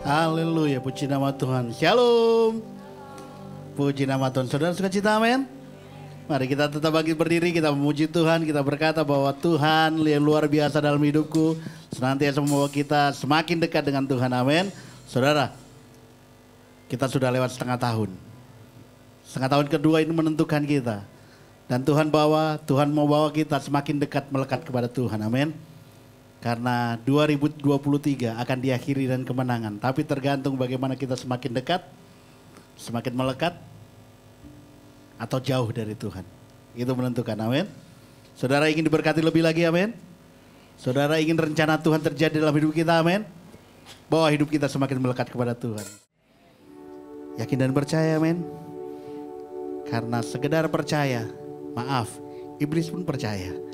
Haleluya, puji nama Tuhan. Shalom. Puji nama Tuhan. Saudara suka cita, amin? Mari kita tetap bangkit berdiri, kita memuji Tuhan, kita berkata bahwa Tuhan yang luar biasa dalam hidupku, senantiasa membawa kita semakin dekat dengan Tuhan, amin. Saudara, kita sudah lewat setengah tahun. Setengah tahun kedua ini menentukan kita. Dan Tuhan mau bawa kita semakin dekat melekat kepada Tuhan, amin. Karena 2023 akan diakhiri dan kemenangan. Tapi tergantung bagaimana kita semakin dekat, semakin melekat, atau jauh dari Tuhan. Itu menentukan, amin. Saudara ingin diberkati lebih lagi, amin. Saudara ingin rencana Tuhan terjadi dalam hidup kita, amin. Bawa hidup kita semakin melekat kepada Tuhan. Yakin dan percaya, amin. Karena sekedar percaya, maaf, iblis pun percaya.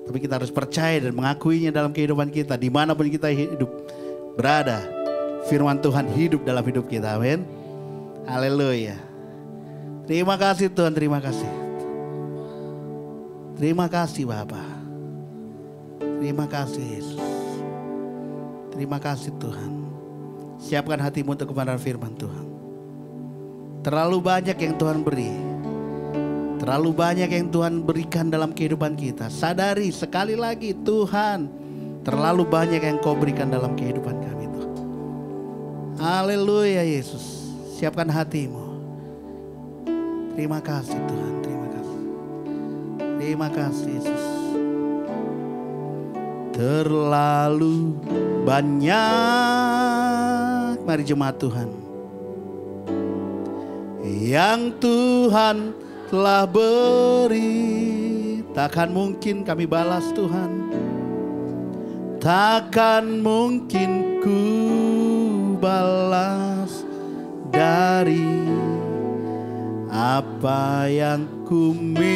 Tapi kita harus percaya dan mengakuinya dalam kehidupan kita. Dimanapun kita hidup, berada, firman Tuhan hidup dalam hidup kita. Amin. Haleluya. Terima kasih Tuhan, terima kasih. Terima kasih Bapa. Terima kasih Yesus. Terima kasih Tuhan. Siapkan hatimu untuk kebenaran firman Tuhan. Terlalu banyak yang Tuhan beri. Terlalu banyak yang Tuhan berikan dalam kehidupan kita. Sadari sekali lagi Tuhan, terlalu banyak yang Kau berikan dalam kehidupan kami Tuhan. Haleluya Yesus. Siapkan hatimu. Terima kasih Tuhan, terima kasih. Terima kasih Yesus. Terlalu banyak, mari jemaat Tuhan, yang Tuhan telah beri, takkan mungkin kami balas Tuhan. Takkan mungkin ku balas dari apa yang ku miliki.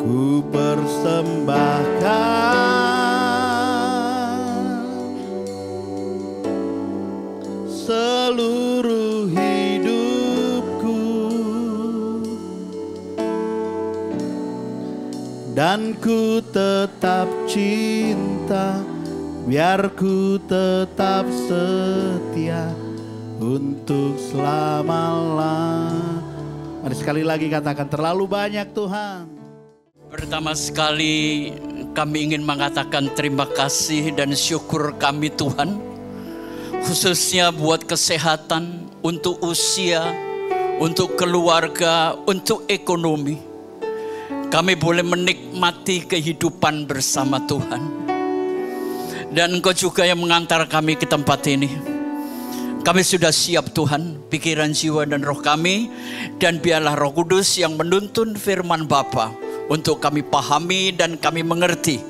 Ku persembahkan seluruh hidupku, dan ku tetap cinta, biar ku tetap setia untuk selama-lamanya. Mari sekali lagi katakan, terlalu banyak Tuhan. Pertama sekali kami ingin mengatakan terima kasih dan syukur kami Tuhan, khususnya buat kesehatan, untuk usia, untuk keluarga, untuk ekonomi. Kami boleh menikmati kehidupan bersama Tuhan. Dan Engkau juga yang mengantar kami ke tempat ini. Kami sudah siap Tuhan, pikiran, jiwa, dan roh kami. Dan biarlah Roh Kudus yang menuntun firman Bapa untuk kami pahami dan kami mengerti.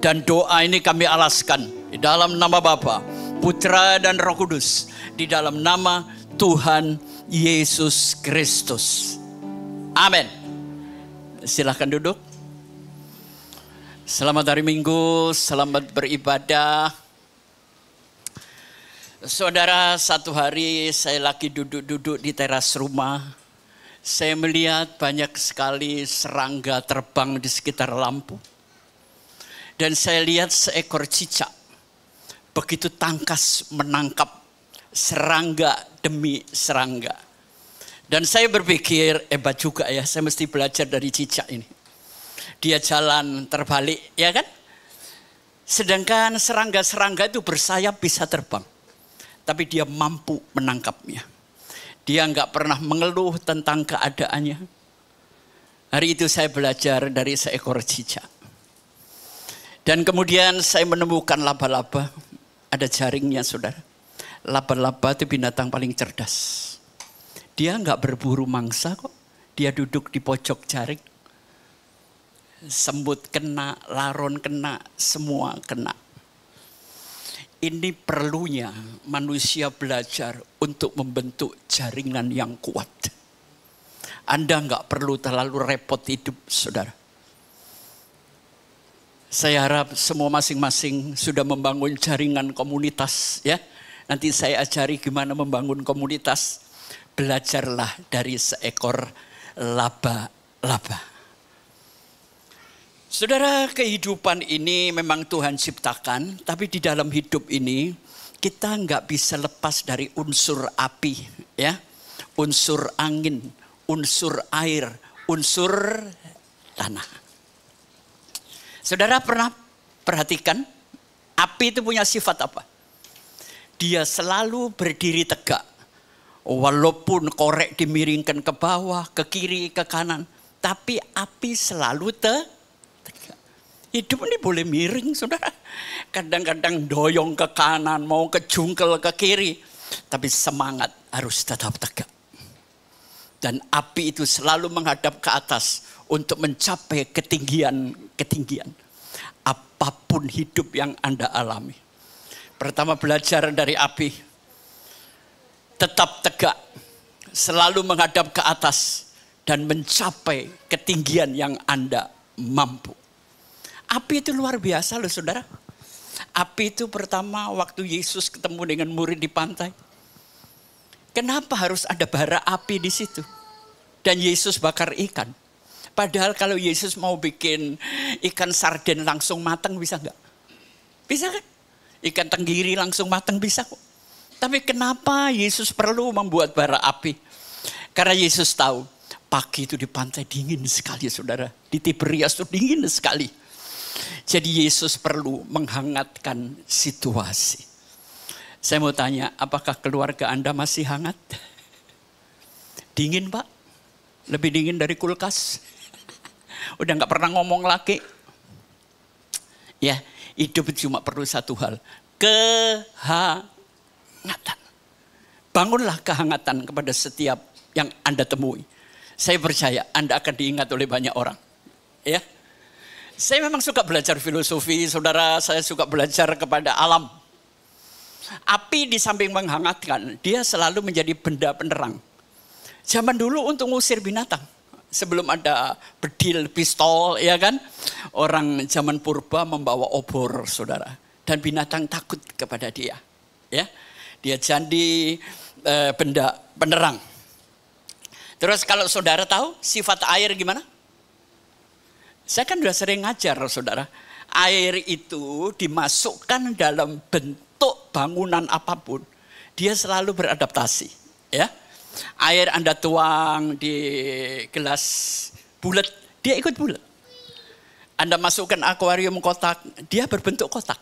Dan doa ini kami alaskan di dalam nama Bapa, Putra dan Roh Kudus, di dalam nama Tuhan Yesus Kristus. Amin. Silahkan duduk. Selamat hari Minggu, selamat beribadah. Saudara, satu hari saya lagi duduk-duduk di teras rumah. Saya melihat banyak sekali serangga terbang di sekitar lampu. Dan saya lihat seekor cicak begitu tangkas menangkap serangga demi serangga. Dan saya berpikir, hebat juga ya, saya mesti belajar dari cicak ini. Dia jalan terbalik, ya kan? Sedangkan serangga-serangga itu bersayap bisa terbang. Tapi dia mampu menangkapnya. Dia nggak pernah mengeluh tentang keadaannya. Hari itu saya belajar dari seekor cicak. Dan kemudian saya menemukan laba-laba. Ada jaringnya, saudara. Laba-laba itu binatang paling cerdas. Dia nggak berburu mangsa kok. Dia duduk di pojok jaring. Semut kena, laron kena, semua kena. Ini perlunya manusia belajar untuk membentuk jaringan yang kuat. Anda nggak perlu terlalu repot hidup, saudara. Saya harap semua masing-masing sudah membangun jaringan komunitas, ya. Nanti saya ajari gimana membangun komunitas. Belajarlah dari seekor laba-laba. Saudara, kehidupan ini memang Tuhan ciptakan, tapi di dalam hidup ini kita nggak bisa lepas dari unsur api, ya, unsur angin, unsur air, unsur tanah. Saudara pernah perhatikan api itu punya sifat apa? Dia selalu berdiri tegak, walaupun korek dimiringkan ke bawah, ke kiri, ke kanan, tapi api selalu tegak. Hidup ini boleh miring, saudara. Kadang-kadang doyong ke kanan, mau ke jungkel ke kiri. Tapi semangat harus tetap tegak. Dan api itu selalu menghadap ke atas untuk mencapai ketinggian. Apapun hidup yang Anda alami. Pertama, belajar dari api. Tetap tegak. Selalu menghadap ke atas. Dan mencapai ketinggian yang Anda mampu. Api itu luar biasa loh, saudara. Api itu pertama waktu Yesus ketemu dengan murid di pantai. Kenapa harus ada bara api di situ? Dan Yesus bakar ikan. Padahal kalau Yesus mau bikin ikan sarden langsung matang, bisa nggak? Bisa kan? Ikan tenggiri langsung matang bisa kok. Tapi kenapa Yesus perlu membuat bara api? Karena Yesus tahu pagi itu di pantai dingin sekali, saudara. Di Tiberias itu dingin sekali. Jadi Yesus perlu menghangatkan situasi. Saya mau tanya, apakah keluarga Anda masih hangat? Dingin, Pak? Lebih dingin dari kulkas? Udah gak pernah ngomong lagi? Ya, hidup cuma perlu satu hal. Kehangatan. Bangunlah kehangatan kepada setiap yang Anda temui. Saya percaya Anda akan diingat oleh banyak orang. Ya. Saya memang suka belajar filosofi, saudara. Saya suka belajar kepada alam. Api di samping menghangatkan, dia selalu menjadi benda penerang. Zaman dulu untuk ngusir binatang. Sebelum ada bedil, pistol, ya kan. Orang zaman purba membawa obor, saudara. Dan binatang takut kepada dia. Ya, dia jadi benda penerang. Terus kalau saudara tahu sifat air gimana? Saya kan sudah sering ngajar, saudara. Air itu dimasukkan dalam bentuk bangunan apapun, dia selalu beradaptasi. Ya, air Anda tuang di gelas bulat, dia ikut bulat. Anda masukkan akuarium kotak, dia berbentuk kotak.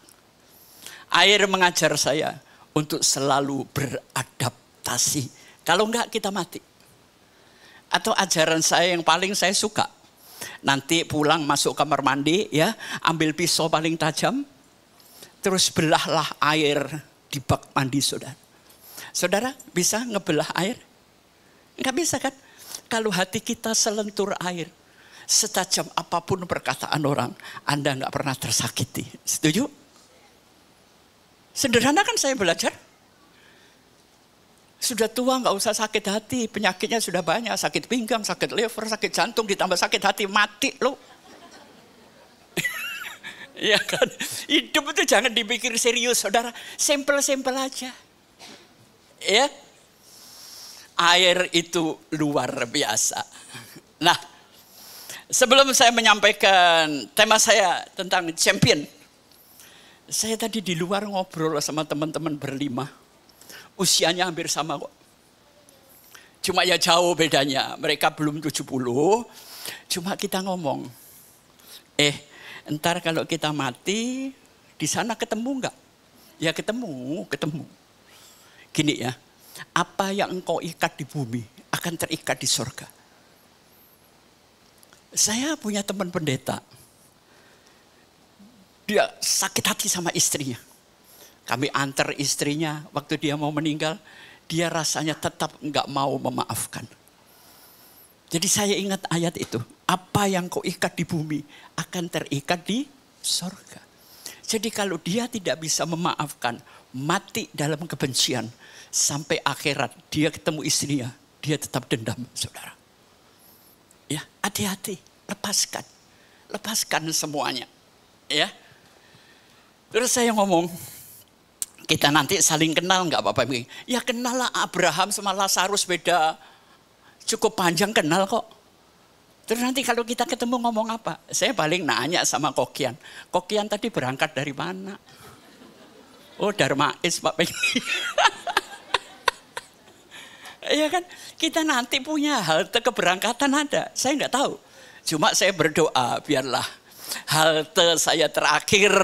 Air mengajar saya untuk selalu beradaptasi. Kalau enggak kita mati. Atau ajaran saya yang paling saya suka. Nanti pulang masuk kamar mandi, ya, ambil pisau paling tajam, terus belahlah air di bak mandi, saudara. Saudara bisa ngebelah air? Enggak bisa kan? Kalau hati kita selentur air, setajam apapun perkataan orang, Anda enggak pernah tersakiti. Setuju? Sederhana kan saya belajar? Sudah tua nggak usah sakit hati, penyakitnya sudah banyak, sakit pinggang, sakit liver, sakit jantung, ditambah sakit hati, mati lo. Ya kan, hidup itu jangan dipikir serius, saudara. Simple-simple aja, Ya, air itu luar biasa. Nah, sebelum saya menyampaikan tema saya tentang champion, saya tadi di luar ngobrol sama teman-teman berlima. Usianya hampir sama kok. Cuma ya jauh bedanya. Mereka belum 70. Cuma kita ngomong, entar kalau kita mati, di sana ketemu enggak? Ya ketemu. Gini ya, apa yang engkau ikat di bumi akan terikat di surga. Saya punya teman pendeta. Dia sakit hati sama istrinya. Kami antar istrinya waktu dia mau meninggal. Dia rasanya tetap enggak mau memaafkan. Jadi saya ingat ayat itu. Apa yang kau ikat di bumi akan terikat di surga. Jadi kalau dia tidak bisa memaafkan, mati dalam kebencian, sampai akhirat dia ketemu istrinya, dia tetap dendam, saudara. Ya, hati-hati, lepaskan semuanya. Ya. Terus saya ngomong, kita nanti saling kenal nggak Bapak Ibu? Ya kenal lah, Abraham sama Lazarus beda cukup panjang, kenal kok. Terus nanti kalau kita ketemu ngomong apa? Saya paling nanya sama Kokian. Kokian tadi berangkat dari mana? Oh Darmais Pak Peggy. Iya kan? Kita nanti punya halte keberangkatan ada. Saya nggak tahu. Cuma saya berdoa biarlah halte saya terakhir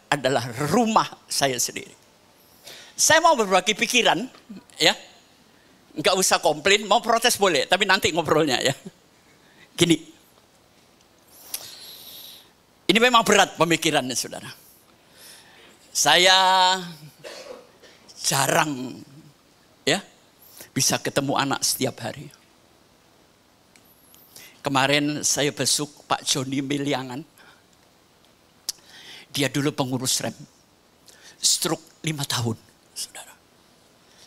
adalah rumah saya sendiri. Saya mau berbagi pikiran, ya. Nggak usah komplain, mau protes boleh, tapi nanti ngobrolnya ya. Gini. Ini memang berat pemikirannya, saudara. Saya jarang ya bisa ketemu anak setiap hari. Kemarin saya besuk Pak Joni Miliangan. Dia dulu pengurus rem. Stroke 5 tahun, saudara.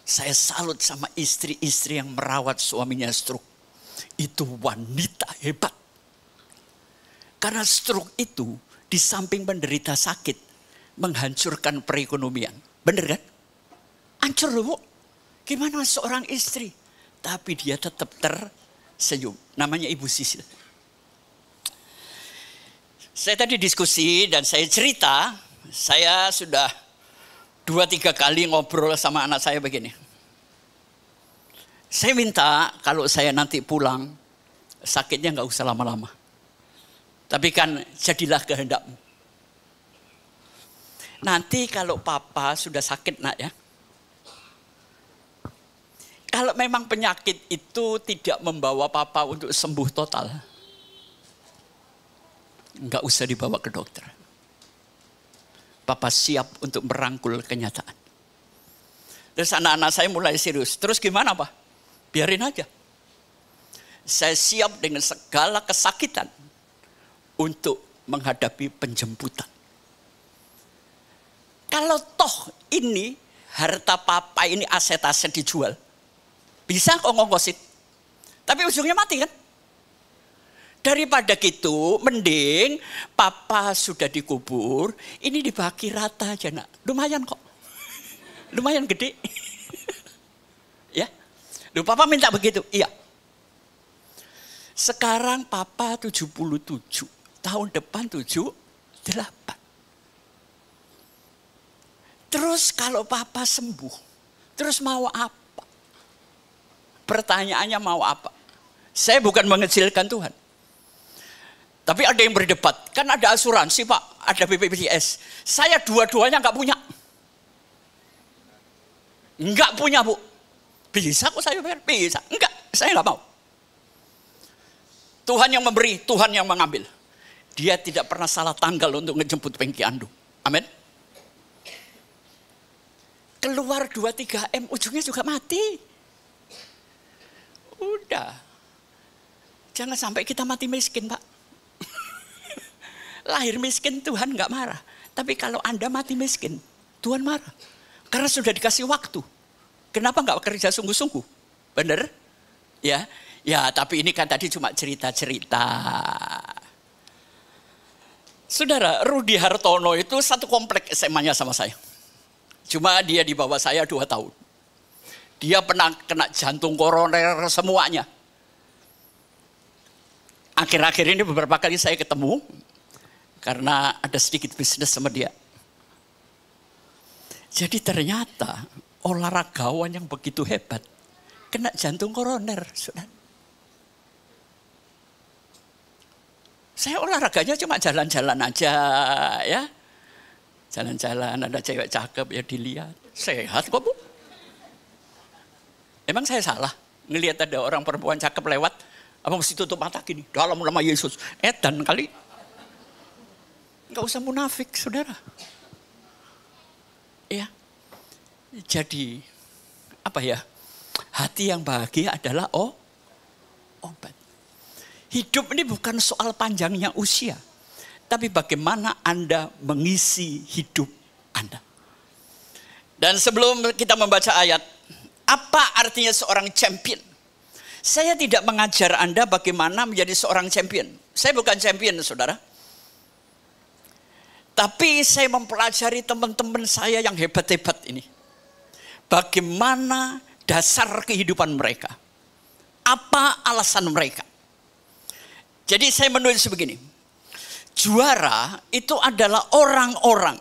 Saya salut sama istri-istri yang merawat suaminya stroke. Itu wanita hebat. Karena stroke itu di samping menderita sakit, menghancurkan perekonomian. Bener kan? Hancur loh Bu. Gimana seorang istri? Tapi dia tetap tersenyum. Namanya Ibu Sisil. Saya tadi diskusi dan saya cerita, saya sudah 2-3 kali ngobrol sama anak saya begini. Saya minta kalau saya nanti pulang, sakitnya nggak usah lama-lama. Tapi kan jadilah kehendakmu. Nanti kalau papa sudah sakit nak ya. Kalau memang penyakit itu tidak membawa papa untuk sembuh total. Nggak usah dibawa ke dokter. Papa siap untuk merangkul kenyataan. Terus anak-anak saya mulai serius. Terus gimana Pak? Biarin aja. Saya siap dengan segala kesakitan untuk menghadapi penjemputan. Kalau toh ini harta papa ini aset-aset dijual. Bisa kok ngongkosin. Tapi ujungnya mati kan? Daripada gitu, mending papa sudah dikubur, ini dibagi rata aja nak. Lumayan kok. Lumayan gede. Ya. Loh papa minta begitu? Iya. Sekarang papa 77. Tahun depan 78. Terus kalau papa sembuh, terus mau apa? Pertanyaannya mau apa? Saya bukan mengecilkan Tuhan. Tapi ada yang berdebat, kan ada asuransi Pak, ada BPJS. Saya dua-duanya nggak punya. Nggak punya Bu. Bisa kok saya bayar? Bisa. Enggak, saya nggak mau. Tuhan yang memberi, Tuhan yang mengambil. Dia tidak pernah salah tanggal untuk ngejemput Pengki Andu. Amin. Keluar 2-3 M, ujungnya juga mati. Udah. Jangan sampai kita mati miskin Pak. Lahir miskin Tuhan nggak marah. Tapi kalau Anda mati miskin, Tuhan marah. Karena sudah dikasih waktu. Kenapa nggak kerja sungguh-sungguh? Bener? Ya, ya. Tapi ini kan tadi cuma cerita-cerita. Saudara, Rudi Hartono itu satu komplek SMA-nya sama saya. Cuma dia di bawah saya 2 tahun. Dia pernah kena jantung koroner semuanya. Akhir-akhir ini beberapa kali saya ketemu karena ada sedikit bisnis sama dia. Jadi ternyata olahragawan yang begitu hebat kena jantung koroner, saudara. Saya olahraganya cuma jalan-jalan aja ya. Jalan-jalan, ada cewek cakep ya dilihat. Sehat kok, Bu. Emang saya salah ngelihat ada orang perempuan cakep lewat, apa mesti tutup mata gini, dalam nama Yesus. Edan kali. Enggak usah munafik, saudara. Ya. Jadi, apa ya? Hati yang bahagia adalah obat. Hidup ini bukan soal panjangnya usia, tapi bagaimana Anda mengisi hidup Anda. Dan sebelum kita membaca ayat, apa artinya seorang champion? Saya tidak mengajar Anda bagaimana menjadi seorang champion. Saya bukan champion, saudara. Tapi saya mempelajari teman-teman saya yang hebat-hebat ini. Bagaimana dasar kehidupan mereka. Apa alasan mereka. Jadi saya menulis begini. Juara itu adalah orang-orang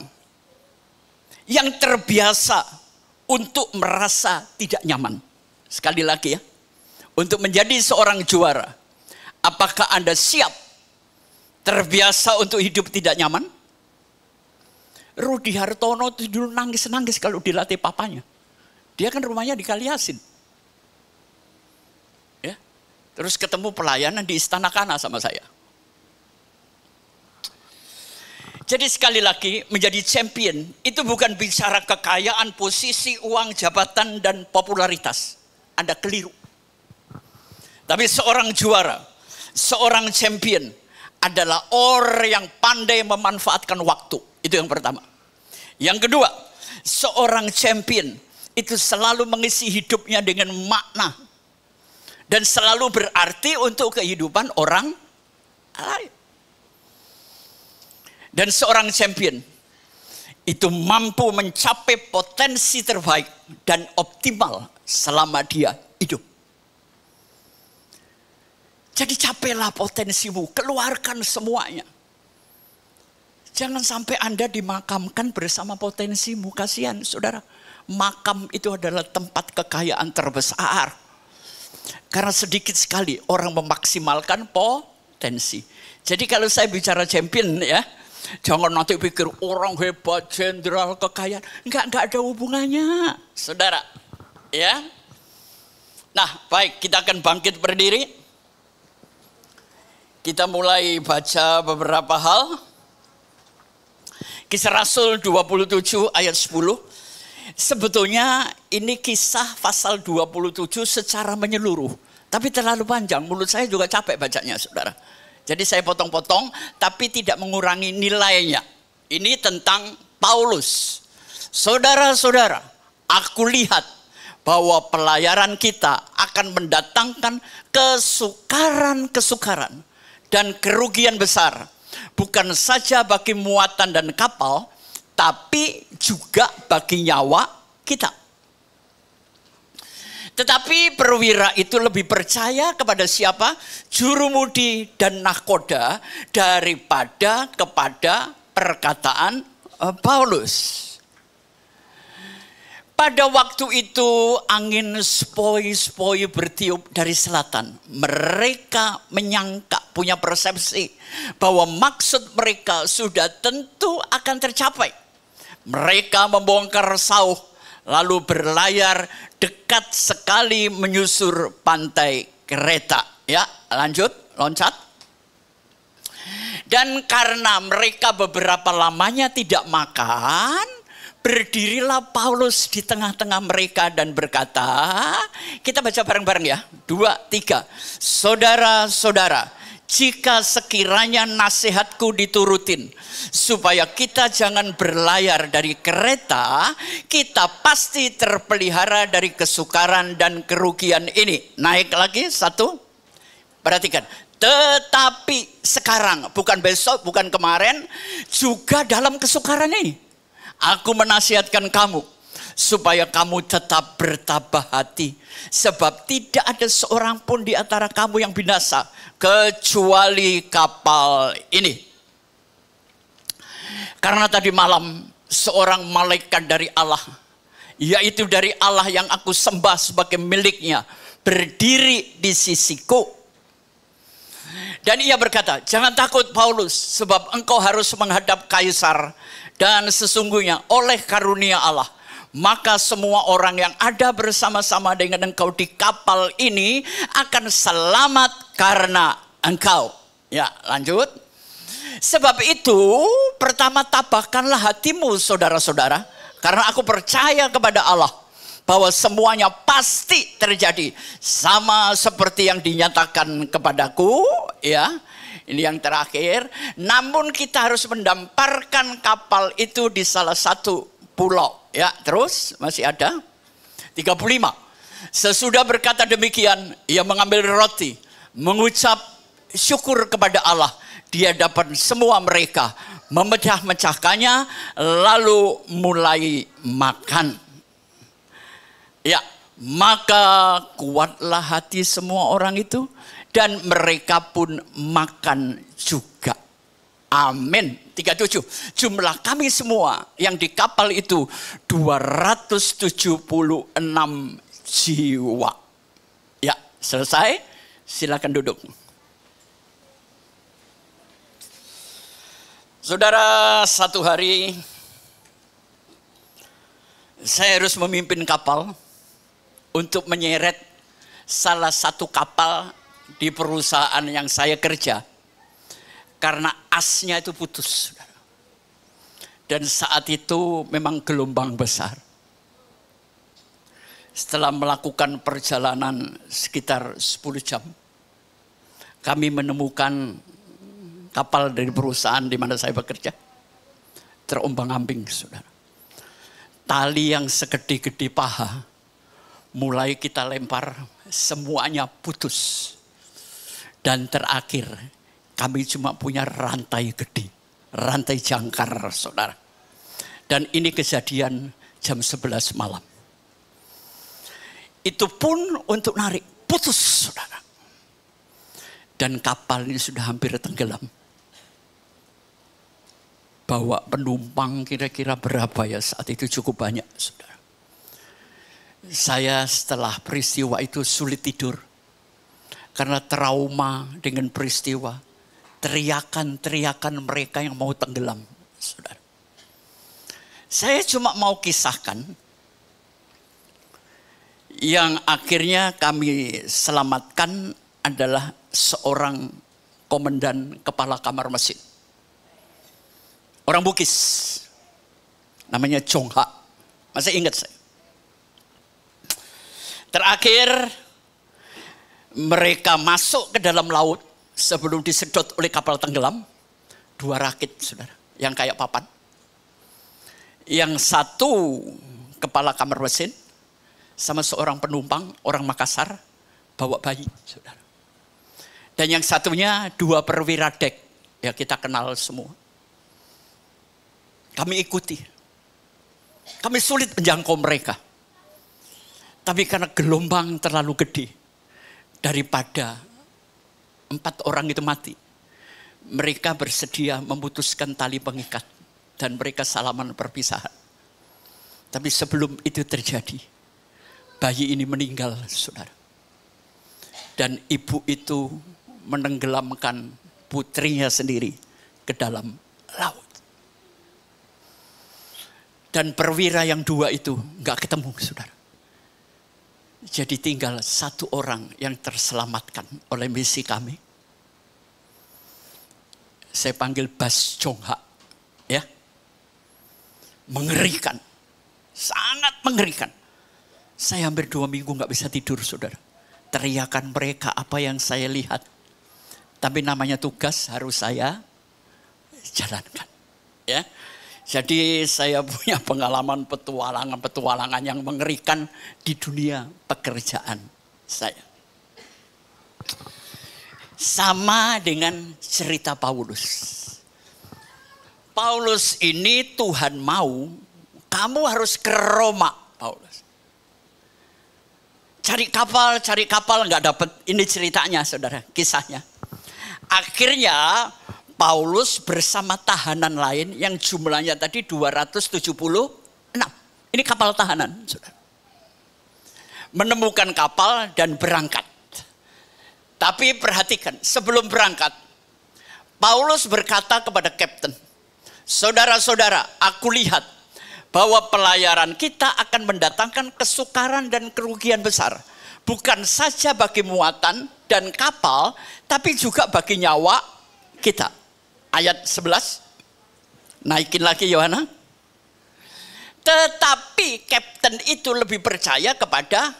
yang terbiasa untuk merasa tidak nyaman. Sekali lagi ya. Untuk menjadi seorang juara. Apakah Anda siap terbiasa untuk hidup tidak nyaman? Rudi Hartono itu dulu nangis-nangis kalau dilatih papanya. Dia kan rumahnya di Kaliasin. Ya. Terus ketemu pelayanan di Istana Kana sama saya. Jadi sekali lagi menjadi champion itu bukan bicara kekayaan, posisi, uang, jabatan, dan popularitas. Anda keliru. Tapi seorang juara, seorang champion adalah orang yang pandai memanfaatkan waktu. Itu yang pertama. Yang kedua, seorang champion itu selalu mengisi hidupnya dengan makna. Dan selalu berarti untuk kehidupan orang lain. Dan seorang champion itu mampu mencapai potensi terbaik dan optimal selama dia hidup. Jadi capailah potensimu, keluarkan semuanya. Jangan sampai Anda dimakamkan bersama potensimu, kasihan saudara. Makam itu adalah tempat kekayaan terbesar. Karena sedikit sekali orang memaksimalkan potensi. Jadi kalau saya bicara champion ya, jangan nanti pikir orang hebat, jenderal, kekayaan. Enggak ada hubungannya, saudara. Ya. Nah, baik, kita akan bangkit berdiri. Kita mulai baca beberapa hal. Kisah Rasul 27 ayat 10. Sebetulnya ini kisah pasal 27 secara menyeluruh. Tapi terlalu panjang, mulut saya juga capek bacanya, saudara. Jadi saya potong-potong, tapi tidak mengurangi nilainya. Ini tentang Paulus. Saudara-saudara, aku lihat bahwa pelayaran kita akan mendatangkan kesukaran-kesukaran dan kerugian besar. Bukan saja bagi muatan dan kapal, tapi juga bagi nyawa kita. Tetapi perwira itu lebih percaya kepada siapa? Jurumudi dan nahkoda daripada kepada perkataan Paulus. Pada waktu itu angin sepoi-sepoi bertiup dari selatan. Mereka menyangka, punya persepsi bahwa maksud mereka sudah tentu akan tercapai. Mereka membongkar sauh lalu berlayar dekat sekali menyusur pantai Kreta. Ya, lanjut, loncat. Dan karena mereka beberapa lamanya tidak makan, berdirilah Paulus di tengah-tengah mereka dan berkata, kita baca bareng-bareng ya, 2, 3. Saudara-saudara, jika sekiranya nasihatku diturutin, supaya kita jangan berlayar dari Kreta, kita pasti terpelihara dari kesukaran dan kerugian ini. Naik lagi, 1. Perhatikan. Tetapi sekarang, bukan besok, bukan kemarin, juga dalam kesukaran ini, aku menasihatkan kamu supaya kamu tetap bertabah hati. Sebab tidak ada seorang pun di antara kamu yang binasa, kecuali kapal ini. Karena tadi malam seorang malaikat dari Allah, yaitu dari Allah yang aku sembah sebagai miliknya, berdiri di sisiku. Dan ia berkata, jangan takut Paulus, sebab engkau harus menghadap kaisar. Dan sesungguhnya oleh karunia Allah, maka semua orang yang ada bersama-sama dengan engkau di kapal ini akan selamat karena engkau. Ya, lanjut. Sebab itu, pertama tabahkanlah hatimu saudara-saudara, karena aku percaya kepada Allah bahwa semuanya pasti terjadi sama seperti yang dinyatakan kepadaku, ya. Ini yang terakhir. Namun kita harus mendamparkan kapal itu di salah satu pulau, ya. Terus masih ada 35. Sesudah berkata demikian, ia mengambil roti, mengucap syukur kepada Allah di hadapan semua mereka, memecah-mecahkannya, lalu mulai makan. Ya, maka kuatlah hati semua orang itu, dan mereka pun makan juga. Amin. 37. Jumlah kami semua yang di kapal itu 276 jiwa. Ya, selesai. Silakan duduk. Saudara, satu hari saya harus memimpin kapal untuk menyeret salah satu kapal di perusahaan yang saya kerja. Karena asnya itu putus. Dan saat itu memang gelombang besar. Setelah melakukan perjalanan sekitar 10 jam, kami menemukan kapal dari perusahaan di mana saya bekerja terombang-ambing, saudara. Tali yang segede-gede paha mulai kita lempar, semuanya putus. Dan terakhir, kami cuma punya rantai gede, rantai jangkar, saudara. Dan ini kejadian jam 11 malam. Itu pun untuk narik, putus, saudara. Dan kapal ini sudah hampir tenggelam. Bawa penumpang kira-kira berapa ya saat itu, cukup banyak, saudara. Saya setelah peristiwa itu sulit tidur. Karena trauma dengan peristiwa. Teriakan-teriakan mereka yang mau tenggelam, saudara. Saya cuma mau kisahkan yang akhirnya kami selamatkan adalah seorang komandan kepala kamar mesin. Orang Bugis. Namanya Chongha. Masih ingat saya. Terakhir, mereka masuk ke dalam laut sebelum disedot oleh kapal tenggelam. 2 rakit, saudara, yang kayak papan. Yang satu kepala kamar mesin sama seorang penumpang, orang Makassar, bawa bayi, saudara. Dan yang satunya 2 perwira dek, ya kita kenal semua. Kami ikuti. Kami sulit menjangkau mereka. Tapi karena gelombang terlalu gede, daripada 4 orang itu mati, mereka bersedia memutuskan tali pengikat. Dan mereka salaman perpisahan. Tapi sebelum itu terjadi, bayi ini meninggal, saudara. Dan ibu itu menenggelamkan putrinya sendiri ke dalam laut. Dan perwira yang 2 itu nggak ketemu, saudara. Jadi tinggal 1 orang yang terselamatkan oleh misi kami. Saya panggil Bas Chongha, ya. Mengerikan, sangat mengerikan. Saya hampir 2 minggu nggak bisa tidur, saudara. Teriakan mereka apa yang saya lihat. Tapi namanya tugas harus saya jalankan, ya. Jadi saya punya pengalaman petualangan yang mengerikan di dunia pekerjaan saya. Sama dengan cerita Paulus. Paulus ini Tuhan mau kamu harus ke Roma Paulus. Cari kapal nggak dapat. Ini ceritanya saudara, kisahnya. Akhirnya Paulus bersama tahanan lain yang jumlahnya tadi 276. Ini kapal tahanan, saudara. Menemukan kapal dan berangkat. Tapi perhatikan, sebelum berangkat, Paulus berkata kepada kapten, saudara-saudara, aku lihat bahwa pelayaran kita akan mendatangkan kesukaran dan kerugian besar. Bukan saja bagi muatan dan kapal, tapi juga bagi nyawa kita. Ayat 11, naikin lagi Yohana. Tetapi kapten itu lebih percaya kepada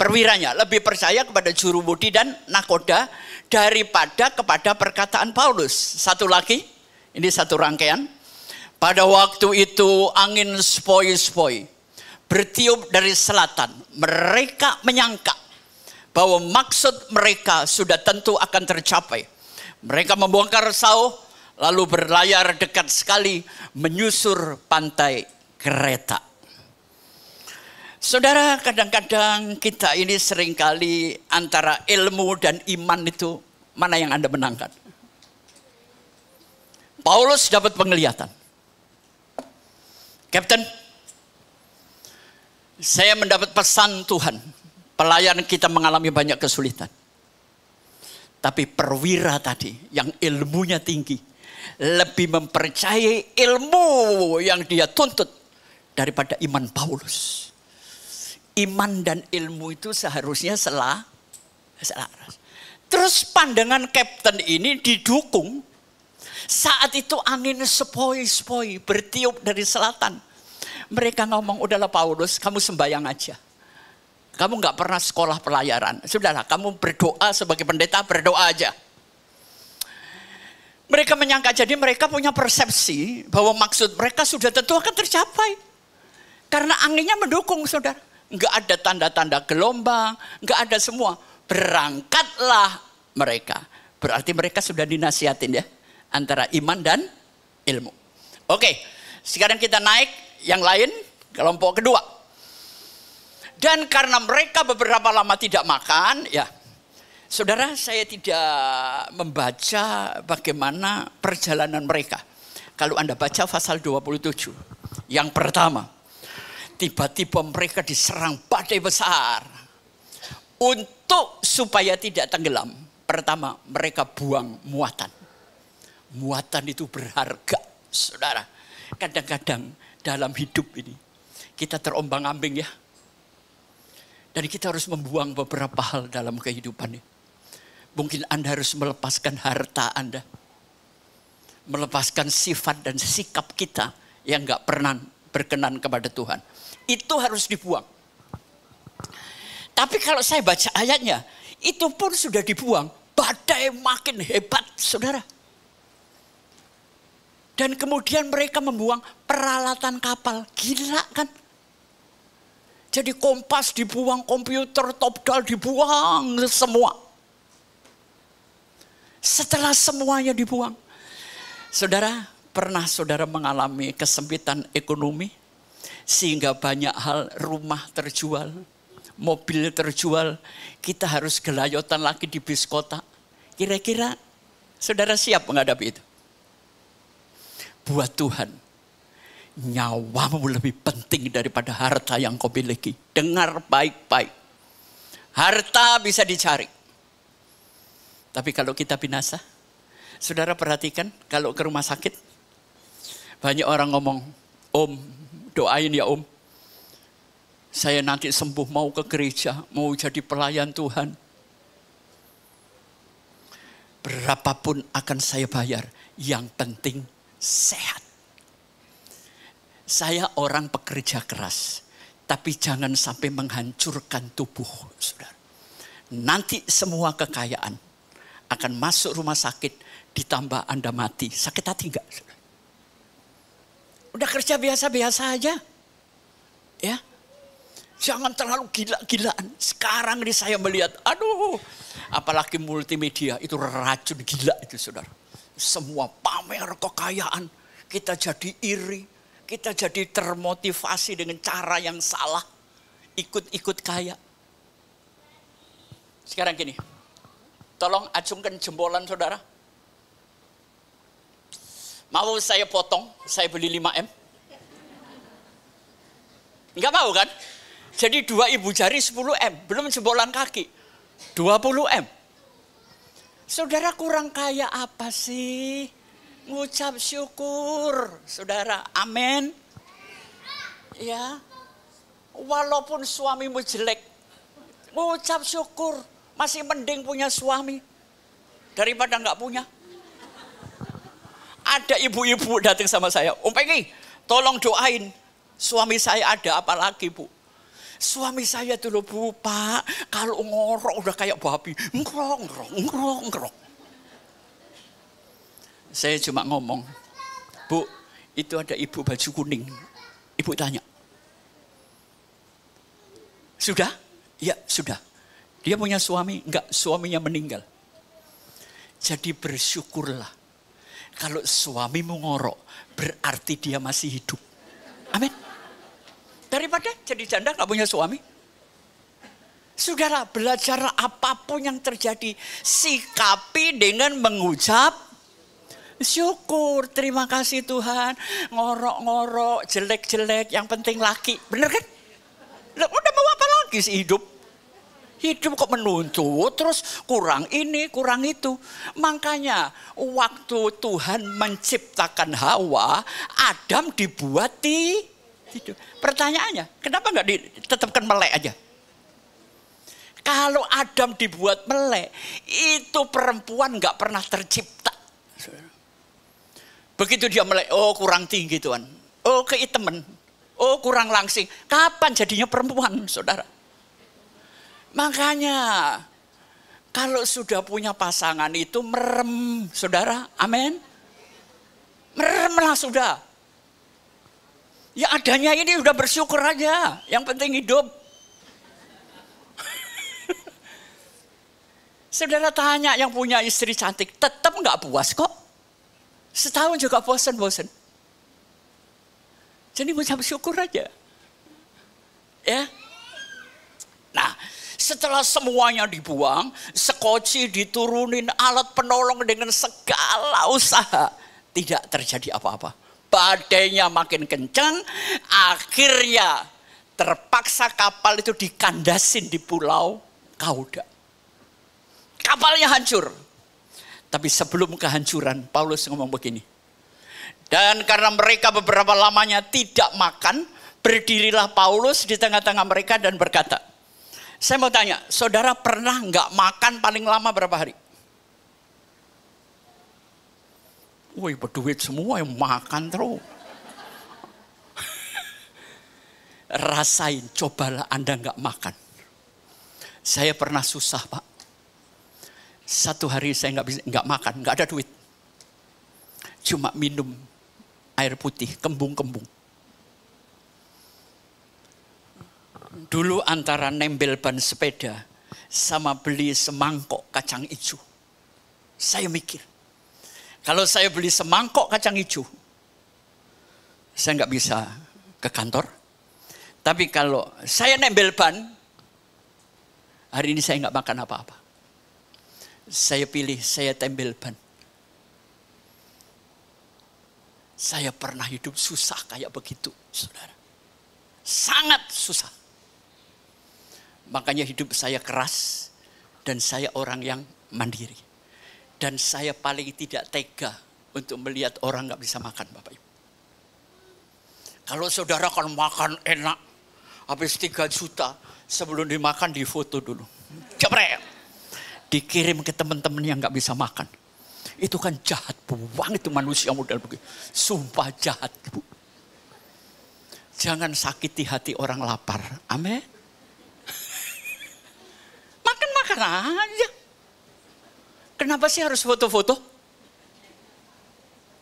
perwiranya, lebih percaya kepada jurumudi dan nakoda daripada kepada perkataan Paulus. Satu lagi, ini satu rangkaian. Pada waktu itu angin sepoi-sepoi bertiup dari selatan. Mereka menyangka bahwa maksud mereka sudah tentu akan tercapai. Mereka membongkar sauh lalu berlayar dekat sekali menyusur pantai Kreta. Saudara, kadang-kadang kita ini seringkali antara ilmu dan iman itu mana yang Anda menangkan? Paulus dapat penglihatan. Kapten, saya mendapat pesan Tuhan. Pelayan kita mengalami banyak kesulitan. Tapi perwira tadi yang ilmunya tinggi lebih mempercayai ilmu yang dia tuntut daripada iman Paulus. Iman dan ilmu itu seharusnya selaras. Terus pandangan kapten ini didukung. Saat itu angin sepoi-sepoi bertiup dari selatan. Mereka ngomong, udahlah Paulus, kamu sembahyang aja. Kamu gak pernah sekolah pelayaran. Sudahlah, kamu berdoa sebagai pendeta, berdoa aja. Mereka menyangka, jadi mereka punya persepsi bahwa maksud mereka sudah tentu akan tercapai. Karena anginnya mendukung, saudara. Gak ada tanda-tanda gelombang, gak ada semua. Berangkatlah mereka. Berarti mereka sudah dinasihatin ya. Antara iman dan ilmu. Oke, sekarang kita naik yang lain, kelompok kedua. Dan karena mereka beberapa lama tidak makan, ya saudara, saya tidak membaca bagaimana perjalanan mereka. Kalau Anda baca pasal 27, yang pertama, tiba-tiba mereka diserang badai besar. Untuk supaya tidak tenggelam, pertama mereka buang muatan. Muatan itu berharga, saudara. Kadang-kadang dalam hidup ini kita terombang-ambing ya. Dan kita harus membuang beberapa hal dalam kehidupan ini. Mungkin Anda harus melepaskan harta Anda. Melepaskan sifat dan sikap kita yang gak pernah berkenan kepada Tuhan. Itu harus dibuang. Tapi kalau saya baca ayatnya, itu pun sudah dibuang. Badai makin hebat, saudara. Dan kemudian mereka membuang peralatan kapal. Gila kan? Jadi kompas dibuang, komputer, topdal dibuang semua. Setelah semuanya dibuang. Saudara, pernah saudara mengalami kesempitan ekonomi? Sehingga banyak hal, rumah terjual, mobil terjual. Kita harus gelayotan lagi di bis kota. Kira-kira saudara siap menghadapi itu? Buat Tuhan, nyawamu lebih penting daripada harta yang kau miliki. Dengar baik-baik. Harta bisa dicari. Tapi kalau kita binasa, saudara perhatikan kalau ke rumah sakit, banyak orang ngomong, Om, doain ya Om. Saya nanti sembuh mau ke gereja, mau jadi pelayan Tuhan. Berapapun akan saya bayar, yang penting sehat. Saya orang pekerja keras, tapi jangan sampai menghancurkan tubuh, saudara. Nanti semua kekayaan akan masuk rumah sakit, ditambah Anda mati. Sakit hati enggak, saudara? Udah kerja biasa-biasa aja, ya. Jangan terlalu gila-gilaan. Sekarang ini saya melihat, aduh, apalagi multimedia itu racun gila itu, saudara. Semua pamer kekayaan, kita jadi iri. kita jadi termotivasi dengan cara yang salah. Ikut-ikut kaya. Sekarang gini, tolong acungkan jempolan saudara. Mau saya potong, saya beli 5M? Enggak mau kan? Jadi 2 ibu jari 10M, belum jempolan kaki. 20M. Saudara kurang kaya apa sih? Ngucap syukur, saudara. Amin. Ya. Walaupun suamimu jelek, ngucap syukur. Masih mending punya suami daripada enggak punya. Ada ibu-ibu datang sama saya, Om Pengki, tolong doain. Suami saya ada apa lagi, Bu? Suami saya dulu, Bu, Pak, kalau ngorok udah kayak babi. Ngerong. Saya cuma ngomong, Bu, itu ada ibu baju kuning. Ibu tanya, sudah? Ya, sudah. Dia punya suami? Enggak, suaminya meninggal. Jadi bersyukurlah. Kalau suamimu ngorok, berarti dia masih hidup. Amin. Daripada jadi janda gak punya suami. Saudara, belajar apapun yang terjadi, sikapi dengan mengucap syukur. Terima kasih Tuhan. Ngorok-ngorok, jelek-jelek, yang penting laki. Bener kan? Udah mau apa lagi sih hidup? Hidup kok menuntut, terus kurang ini, kurang itu. Makanya waktu Tuhan menciptakan Hawa, Adam dibuat hidup. Pertanyaannya, kenapa nggak ditetapkan melek aja? Kalau Adam dibuat melek, itu perempuan nggak pernah tercipta. Begitu dia melek, oh kurang tinggi Tuhan. Oh keitemen, oh kurang langsing. Kapan jadinya perempuan, saudara? Makanya kalau sudah punya pasangan itu merem, saudara, amin. Meremlah sudah. Ya adanya ini udah bersyukur aja, yang penting hidup. Saudara tanya yang punya istri cantik, tetap nggak puas kok. Setahun juga bosan. Jadi mengucap syukur aja. Ya. Nah, setelah semuanya dibuang, sekoci diturunin, alat penolong dengan segala usaha, tidak terjadi apa-apa. Badainya makin kencang, akhirnya terpaksa kapal itu dikandasin di pulau Kauda. Kapalnya hancur. Tapi sebelum kehancuran, Paulus ngomong begini. Dan karena mereka beberapa lamanya tidak makan, berdirilah Paulus di tengah-tengah mereka dan berkata, saya mau tanya, saudara pernah nggak makan paling lama berapa hari? Woi, berduit semua yang makan terus. Rasain, cobalah Anda nggak makan. Saya pernah susah, Pak. Satu hari saya nggak makan, nggak ada duit. Cuma minum air putih, kembung-kembung. Dulu antara nembel ban sepeda sama beli semangkok kacang hijau. Saya mikir, kalau saya beli semangkok kacang hijau, saya nggak bisa ke kantor. Tapi kalau saya nembel ban, hari ini saya nggak makan apa-apa. Saya pilih, saya tembel ban. Saya pernah hidup susah kayak begitu, saudara. Sangat susah. Makanya hidup saya keras dan saya orang yang mandiri. Dan saya paling tidak tega untuk melihat orang nggak bisa makan, Bapak Ibu. Kalau saudara kan makan enak, habis 3 juta, sebelum dimakan difoto dulu. Ceprek, dikirim ke teman-teman yang nggak bisa makan. Itu kan jahat buang itu manusia model begitu. Sumpah jahat, Bu. Jangan sakiti hati orang lapar. Amin. Makan aja. Kenapa sih harus foto-foto?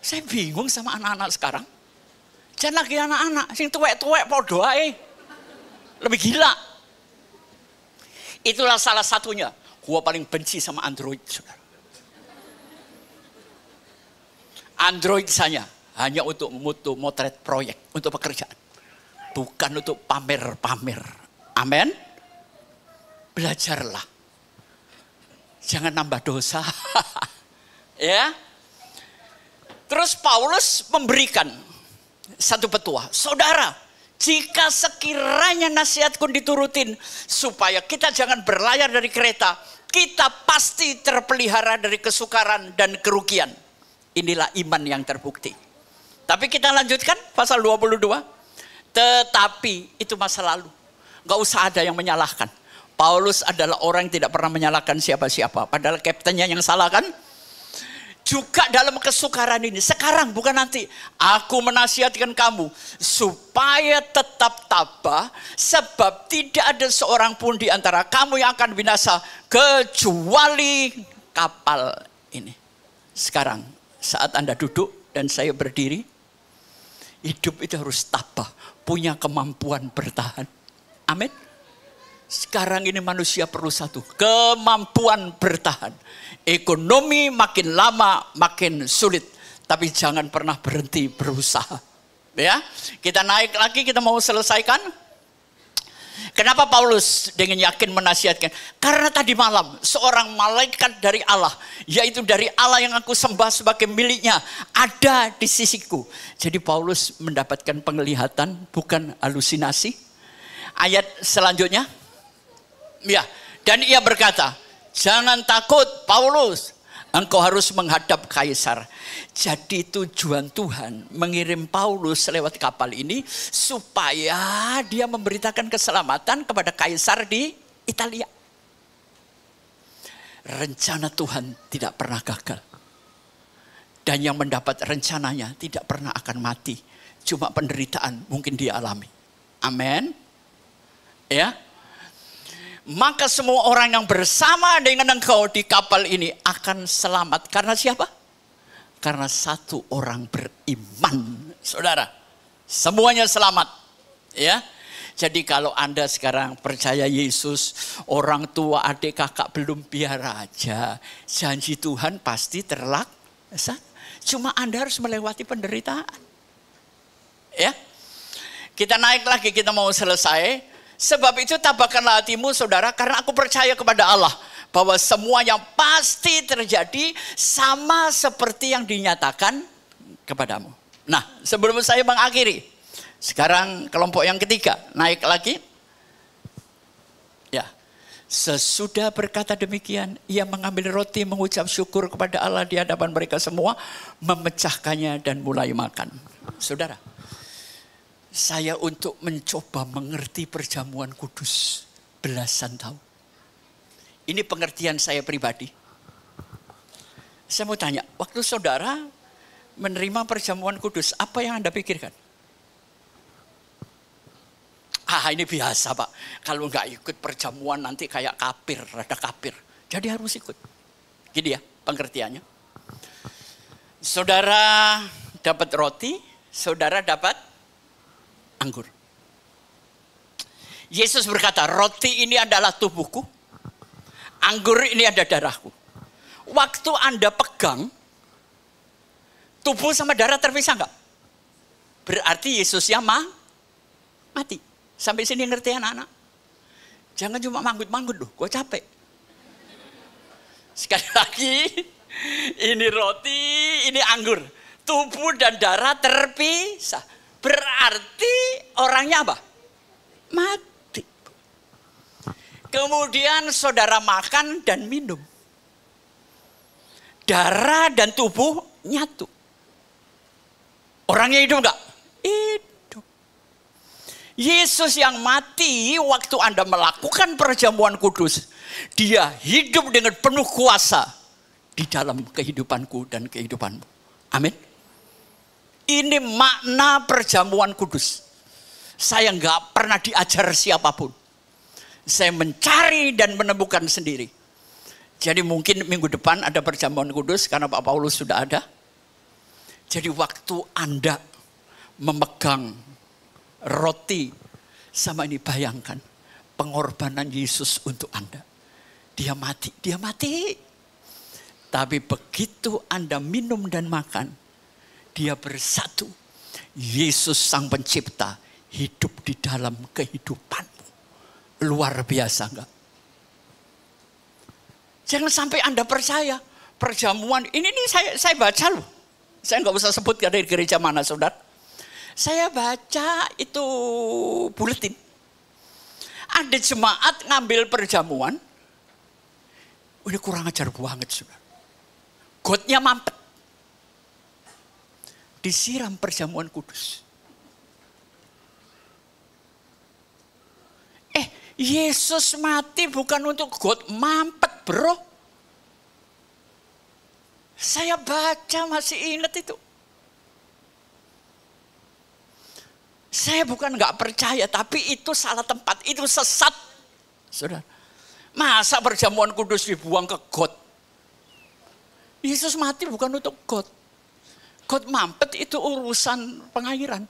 Saya bingung sama anak-anak sekarang. Jangan lagi anak-anak, sing tuwek-tuwek podo ae. Lebih gila. Itulah salah satunya. Gua paling benci sama Android, saudara. Android saya hanya untuk motret proyek, untuk pekerjaan. Bukan untuk pamer-pamer. Amin. Belajarlah. Jangan nambah dosa. Ya. Terus Paulus memberikan satu petua. Saudara, jika sekiranya nasihatku diturutin, supaya kita jangan berlayar dari kereta, kita pasti terpelihara dari kesukaran dan kerugian. Inilah iman yang terbukti. Tapi kita lanjutkan pasal 22. Tetapi itu masa lalu. Gak usah ada yang menyalahkan. Paulus adalah orang yang tidak pernah menyalahkan siapa-siapa. Padahal kaptennya yang salah kan? Juga dalam kesukaran ini. Sekarang bukan nanti. Aku menasihatkan kamu. Supaya tetap tabah. Sebab tidak ada seorang pun di antara kamu yang akan binasa. Kecuali kapal ini. Sekarang saat Anda duduk dan saya berdiri. Hidup itu harus tabah. Punya kemampuan bertahan. Amin. Sekarang ini manusia perlu satu. Kemampuan bertahan. Ekonomi makin lama makin sulit. Tapi jangan pernah berhenti berusaha. Ya, kita naik lagi, kita mau selesaikan. Kenapa Paulus dengan yakin menasihatkan? Karena tadi malam seorang malaikat dari Allah, yaitu dari Allah yang aku sembah sebagai miliknya, ada di sisiku. Jadi Paulus mendapatkan penglihatan, bukan halusinasi. Ayat selanjutnya. Ya, dan ia berkata, jangan takut Paulus, engkau harus menghadap Kaisar. Jadi tujuan Tuhan mengirim Paulus lewat kapal ini supaya dia memberitakan keselamatan kepada Kaisar di Italia. Rencana Tuhan tidak pernah gagal. Dan yang mendapat rencananya tidak pernah akan mati. Cuma penderitaan mungkin dia alami. Amin. Ya. Maka semua orang yang bersama dengan engkau di kapal ini akan selamat. Karena siapa? Karena satu orang beriman. Saudara, semuanya selamat. Ya. Jadi kalau Anda sekarang percaya Yesus, orang tua, adik, kakak belum, biar aja. Janji Tuhan pasti terlaksana. Cuma Anda harus melewati penderitaan. Ya. Kita naik lagi, kita mau selesai. Sebab itu tabahkanlah hatimu saudara, karena aku percaya kepada Allah bahwa semua yang pasti terjadi sama seperti yang dinyatakan kepadamu. Nah, sebelum saya mengakhiri, sekarang kelompok yang ketiga, naik lagi. Ya, sesudah berkata demikian, ia mengambil roti, mengucap syukur kepada Allah di hadapan mereka semua, memecahkannya dan mulai makan. Saudara, saya untuk mencoba mengerti perjamuan kudus belasan tahun. Ini pengertian saya pribadi. Saya mau tanya, waktu saudara menerima perjamuan kudus, apa yang Anda pikirkan? Ini biasa Pak, kalau nggak ikut perjamuan nanti kayak kafir, rada kafir. Jadi harus ikut. Gini ya pengertiannya. Saudara dapat roti, saudara dapat anggur. Yesus berkata, roti ini adalah tubuhku, anggur ini ada darahku. Waktu Anda pegang, tubuh sama darah terpisah enggak? Berarti Yesusnya mati. Sampai sini ngerti anak-anak? Jangan cuma manggut-manggut loh, gue capek. Sekali lagi, ini roti, ini anggur. Tubuh dan darah terpisah. Berarti orangnya apa? Mati. Kemudian saudara makan dan minum. Darah dan tubuh nyatu. Orangnya hidup enggak? Hidup. Yesus yang mati waktu Anda melakukan perjamuan kudus. Dia hidup dengan penuh kuasa di dalam kehidupanku dan kehidupanmu. Amin. Ini makna perjamuan kudus. Saya enggak pernah diajar siapapun. Saya mencari dan menemukan sendiri. Jadi mungkin minggu depan ada perjamuan kudus karena Pak Paulus sudah ada. Jadi waktu Anda memegang roti sama ini, bayangkan pengorbanan Yesus untuk Anda. Dia mati. Tapi begitu Anda minum dan makan, dia bersatu. Yesus Sang Pencipta hidup di dalam kehidupanmu. Luar biasa enggak? Jangan sampai Anda percaya perjamuan ini nih saya baca loh. Saya nggak usah sebut dari gereja mana, saudara. Saya baca itu buletin. Ada jemaat ngambil perjamuan. Ini kurang ajar banget, saudara. Gotnya mampet. Disiram perjamuan kudus. Yesus mati bukan untuk got mampet, bro. Saya baca masih ingat itu. Saya bukan nggak percaya, tapi itu salah tempat, itu sesat. Saudara, masa perjamuan kudus dibuang ke got? Yesus mati bukan untuk got. Got mampet itu urusan pengairan.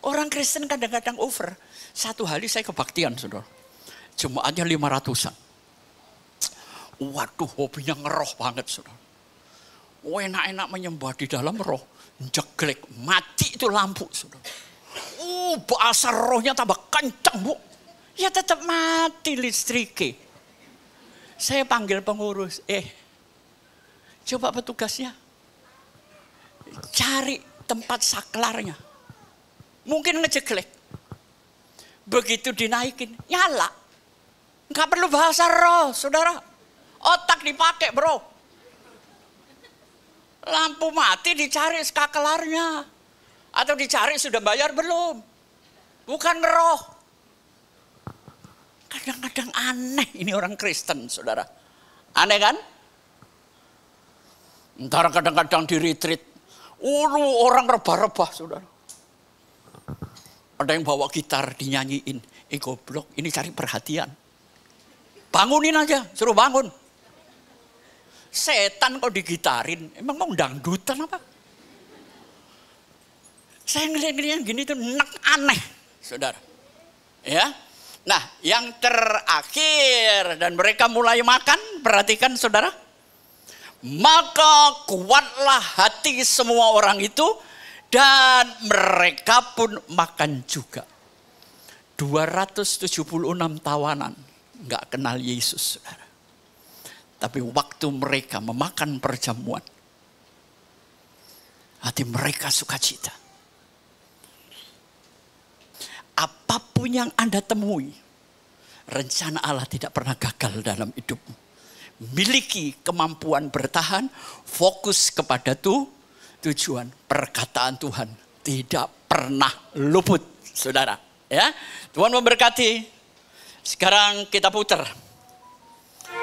Orang Kristen kadang-kadang over. Satu hari saya kebaktian, saudara. Jemaatnya 500-an. Waduh, hobinya ngeroh banget, saudara. Enak-enak menyembah di dalam roh. Jeglek, mati itu lampu, saudara. Bahasa rohnya tambah kencang, bu. Ya tetap mati listriknya. Saya panggil pengurus, coba petugasnya. Cari tempat saklarnya. Mungkin ngejeglek. Begitu dinaikin, nyala. Nggak perlu bahasa roh, saudara. Otak dipakai, bro. Lampu mati dicari skakelarnya. Atau dicari sudah bayar belum. Bukan roh. Kadang-kadang aneh ini orang Kristen, saudara. Aneh kan? Ntar kadang-kadang di retreat. Orang rebah-rebah, saudara. Ada yang bawa gitar dinyanyiin. Goblok, ini cari perhatian. Bangunin aja, suruh bangun. Setan kok digitarin, emang mau dangdutan apa? Saya ngeliat-ngeliat gini tuh aneh, saudara. Ya, nah yang terakhir dan mereka mulai makan, perhatikan saudara. Maka kuatlah hati semua orang itu dan mereka pun makan juga. 276 tawanan nggak kenal Yesus, saudara. Tapi waktu mereka memakan perjamuan, hati mereka sukacita. Apapun yang Anda temui, rencana Allah tidak pernah gagal dalam hidupmu. Miliki kemampuan bertahan, fokus kepada tujuan. Perkataan Tuhan tidak pernah luput, saudara. Ya, Tuhan memberkati. Sekarang kita putar.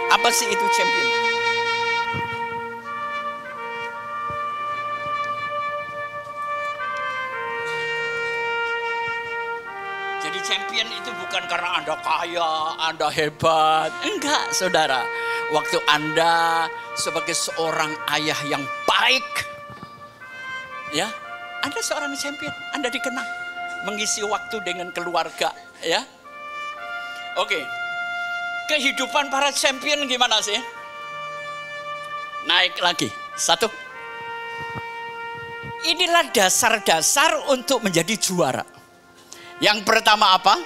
Apa sih itu champion? Jadi champion itu bukan karena Anda kaya, Anda hebat. Enggak, saudara. Waktu Anda sebagai seorang ayah yang baik, ya, Anda seorang champion. Anda dikenal mengisi waktu dengan keluarga, ya. Oke. Kehidupan para champion gimana sih? Naik lagi. 1. Inilah dasar-dasar untuk menjadi juara. Yang pertama apa?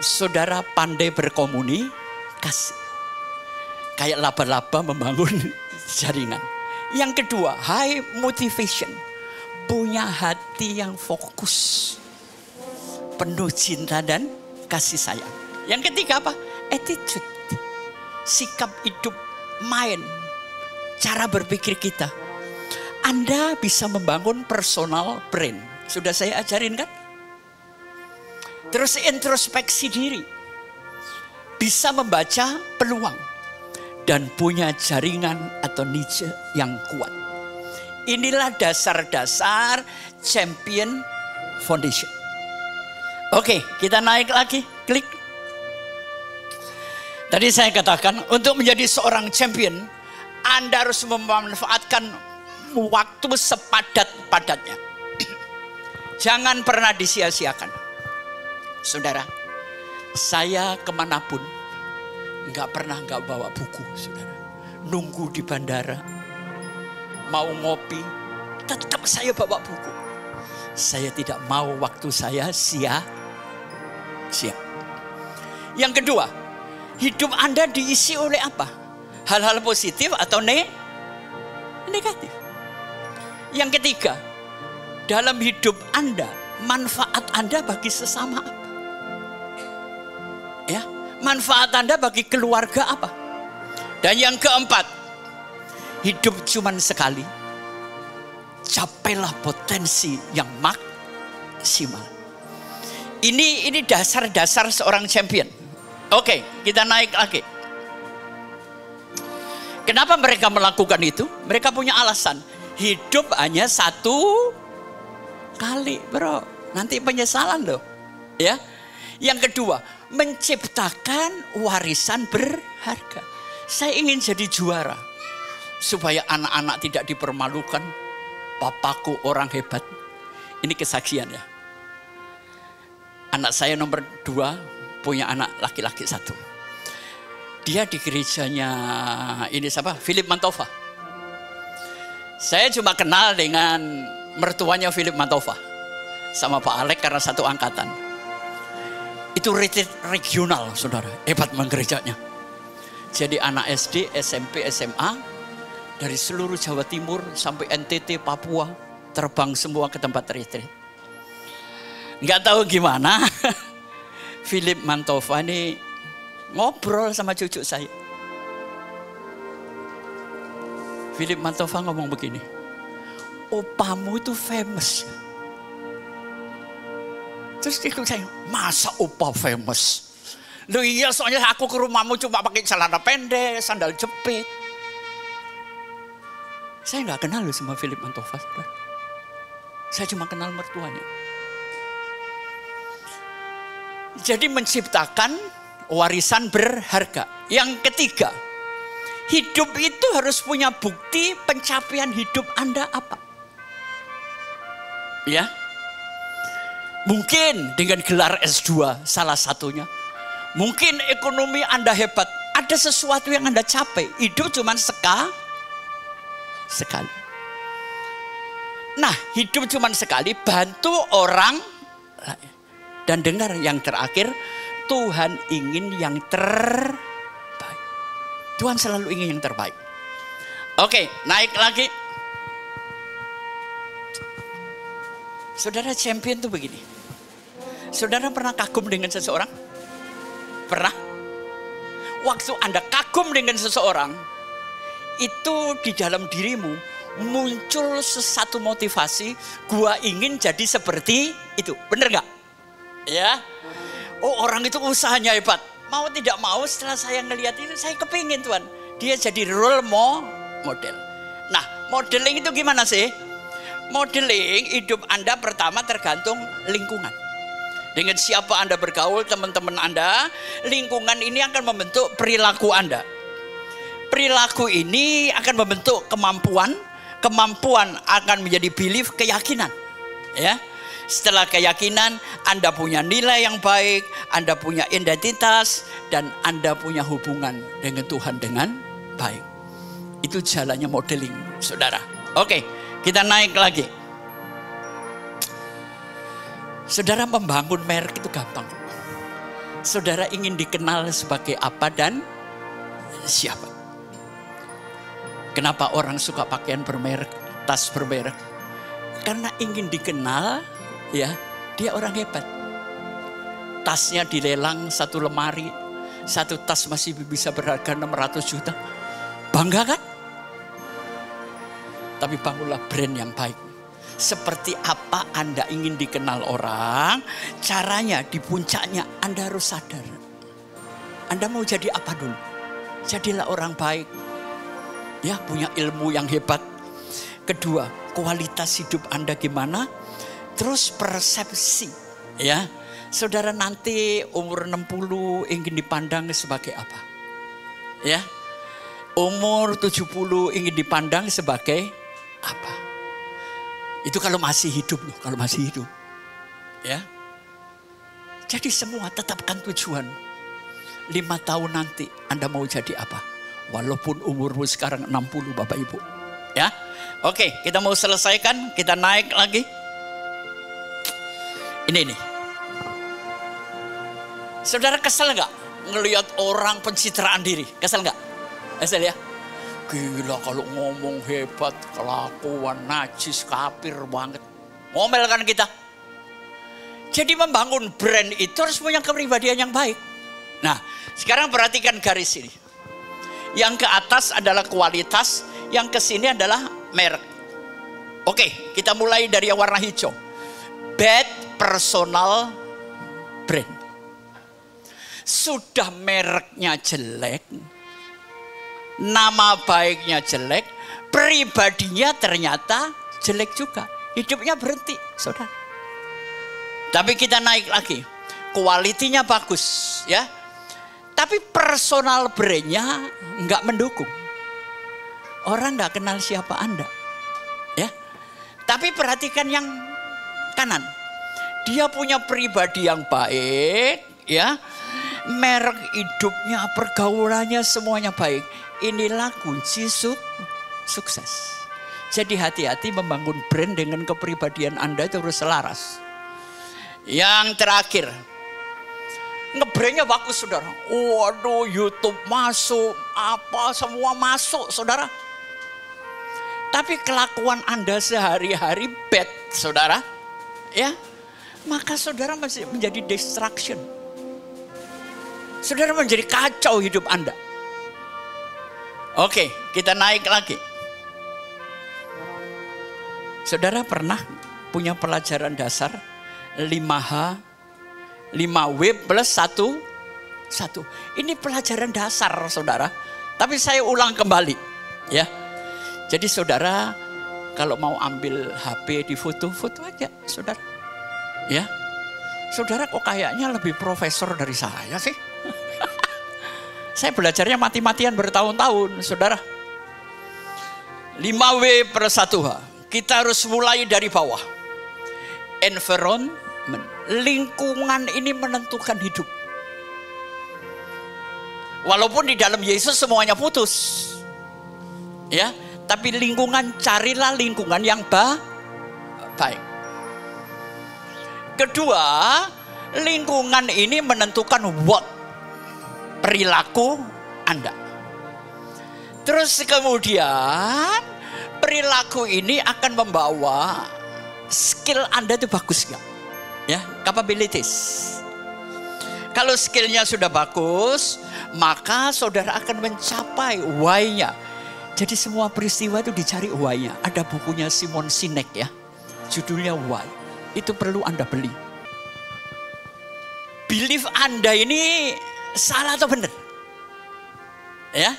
Saudara pandai berkomunikasi. Kayak laba-laba membangun jaringan. Yang kedua, high motivation. Punya hati yang fokus. Penuh cinta dan kasih sayang. Yang ketiga apa? Attitude, sikap hidup, mind, cara berpikir kita. Anda bisa membangun personal brand. Sudah saya ajarin kan? Terus introspeksi diri. Bisa membaca peluang. Dan punya jaringan atau niche yang kuat. Inilah dasar-dasar champion foundation. Oke, kita naik lagi. Klik. Tadi saya katakan, untuk menjadi seorang champion, Anda harus memanfaatkan waktu sepadat-padatnya. Jangan pernah disia-siakan. Saudara, saya kemanapun, nggak pernah nggak bawa buku, saudara. Nunggu di bandara, mau ngopi, Tetap saya bawa buku. Saya tidak mau waktu saya sia-sia. Yang kedua, hidup Anda diisi oleh apa? Hal-hal positif atau negatif? Yang ketiga, dalam hidup Anda, manfaat Anda bagi sesama apa? Ya, manfaat Anda bagi keluarga apa? Dan yang keempat, hidup cuma sekali. Capailah potensi yang maksimal. Ini dasar-dasar seorang champion. Oke, kita naik lagi. Kenapa mereka melakukan itu? Mereka punya alasan. Hidup hanya satu kali, bro. Nanti penyesalan loh. Ya. Yang kedua, menciptakan warisan berharga. Saya ingin jadi juara supaya anak-anak tidak dipermalukan. Papaku orang hebat. Ini kesaksian ya. Anak saya nomor 2 punya anak laki-laki 1. Dia di gerejanya ini siapa? Philip Mantova. Saya cuma kenal dengan mertuanya Philip Mantova sama Pak Alek karena satu angkatan. Itu retreat regional, saudara. Hebat menggerejanya. Jadi anak SD, SMP, SMA dari seluruh Jawa Timur sampai NTT, Papua terbang semua ke tempat retreat. Nggak tahu gimana, Philip Mantova ini ngobrol sama cucu saya. Philip Mantova ngomong begini, opamu itu famous. Terus ikut saya, masa opa famous? Loh iya, soalnya aku ke rumahmu cuma pakai celana pendek, sandal jepit. Saya nggak kenal loh sama Philip Mantova. Saya cuma kenal mertuanya. Jadi menciptakan warisan berharga. Yang ketiga, hidup itu harus punya bukti pencapaian hidup Anda apa. Ya, mungkin dengan gelar S2 salah satunya. Mungkin ekonomi Anda hebat. Ada sesuatu yang Anda capai. Hidup cuma sekali. Nah, hidup cuma sekali, bantu orang. Dan dengar yang terakhir, Tuhan ingin yang terbaik. Tuhan selalu ingin yang terbaik. Oke, naik lagi. Saudara, champion itu begini. Saudara pernah kagum dengan seseorang? Pernah? Waktu Anda kagum dengan seseorang, itu di dalam dirimu muncul sesuatu motivasi, gua ingin jadi seperti itu. Bener gak? Ya. Oh, orang itu usahanya hebat. Mau tidak mau setelah saya ngelihat itu, saya kepingin Tuhan. Dia jadi role model. Nah, modeling itu gimana sih? Modeling hidup Anda pertama tergantung lingkungan. Dengan siapa Anda bergaul, teman-teman Anda, lingkungan ini akan membentuk perilaku Anda. Perilaku ini akan membentuk kemampuan, kemampuan akan menjadi belief, keyakinan. Ya. Setelah keyakinan, Anda punya nilai yang baik, Anda punya identitas, dan Anda punya hubungan dengan Tuhan dengan baik. Itu jalannya modeling, saudara. Oke, kita naik lagi. Saudara, membangun merek itu gampang. Saudara ingin dikenal sebagai apa dan siapa? Kenapa orang suka pakaian bermerek, tas bermerek? Karena ingin dikenal, ya, dia orang hebat. Tasnya dilelang satu lemari, satu tas masih bisa berharga 600 juta. Bangga kan? Tapi bangunlah brand yang baik. Seperti apa Anda ingin dikenal orang, caranya di puncaknya Anda harus sadar. Anda mau jadi apa dulu? Jadilah orang baik. Ya, punya ilmu yang hebat. Kedua, kualitas hidup Anda gimana? Terus persepsi. Ya, saudara nanti umur 60 ingin dipandang sebagai apa? Ya, umur 70 ingin dipandang sebagai apa? Itu kalau masih hidup loh, kalau masih hidup. Ya. Jadi semua tetapkan tujuan. 5 tahun nanti Anda mau jadi apa? Walaupun umurmu sekarang 60 Bapak Ibu. Ya. Oke, kita mau selesaikan, kita naik lagi. Ini nih. Saudara kesel nggak ngelihat orang pencitraan diri? Kesel nggak? Kesel ya? Gila kalau ngomong hebat, kelakuan, najis, kafir banget. Ngomel kan kita. Jadi membangun brand itu harus punya kepribadian yang baik. Nah, sekarang perhatikan garis ini. Yang ke atas adalah kualitas, yang ke sini adalah merek. Oke, kita mulai dari yang warna hijau. Bad personal brand. Sudah mereknya jelek, nama baiknya jelek, pribadinya ternyata jelek juga. Hidupnya berhenti, saudara. Tapi kita naik lagi. Kualitinya bagus, ya. Tapi personal brandnya nggak mendukung. Orang nggak kenal siapa Anda, ya. Tapi perhatikan yang kanan. Dia punya pribadi yang baik, ya. Merek hidupnya, pergaulannya semuanya baik. Inilah kunci sukses. Jadi hati-hati membangun brand dengan kepribadian Anda itu harus selaras. Yang terakhir, ngebrandnya bagus saudara. Waduh, YouTube masuk, apa semua masuk saudara. Tapi kelakuan Anda sehari-hari bad saudara, ya, maka saudara masih menjadi distraction. Saudara menjadi kacau hidup Anda. Oke, kita naik lagi. Saudara pernah punya pelajaran dasar 5H, 5W plus 1. Ini pelajaran dasar saudara. Tapi saya ulang kembali, ya. Jadi saudara kalau mau ambil HP di foto-foto aja saudara. Ya. Saudara kok kayaknya lebih profesor dari saya sih. Saya belajarnya mati-matian bertahun-tahun saudara. 5W plus 1H. Kita harus mulai dari bawah. Environment. Lingkungan ini menentukan hidup. Walaupun di dalam Yesus semuanya putus. Ya, tapi lingkungan, carilah lingkungan yang baik. Kedua, lingkungan ini menentukan what? Perilaku Anda. Terus kemudian perilaku ini akan membawa skill Anda itu bagus nggak? Ya, capabilities. Kalau skillnya sudah bagus, maka saudara akan mencapai why-nya. Jadi semua peristiwa itu dicari why-nya. Ada bukunya Simon Sinek ya, judulnya Why. Itu perlu Anda beli. Belief Anda ini salah atau benar? Ya,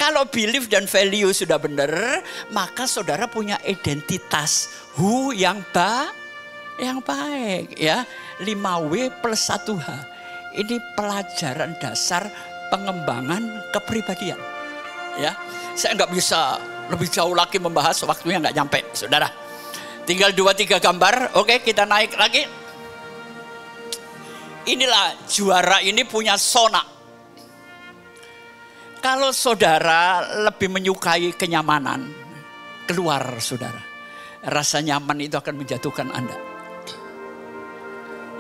kalau belief dan value sudah benar, maka saudara punya identitas who yang baik ya. 5W plus 1H. Ini pelajaran dasar pengembangan kepribadian. Ya, saya nggak bisa lebih jauh lagi membahas, waktunya nggak nyampe, saudara. Tinggal 2-3 gambar. Oke, kita naik lagi. Inilah juara ini punya zona. Kalau saudara lebih menyukai kenyamanan, keluar saudara. Rasa nyaman itu akan menjatuhkan Anda.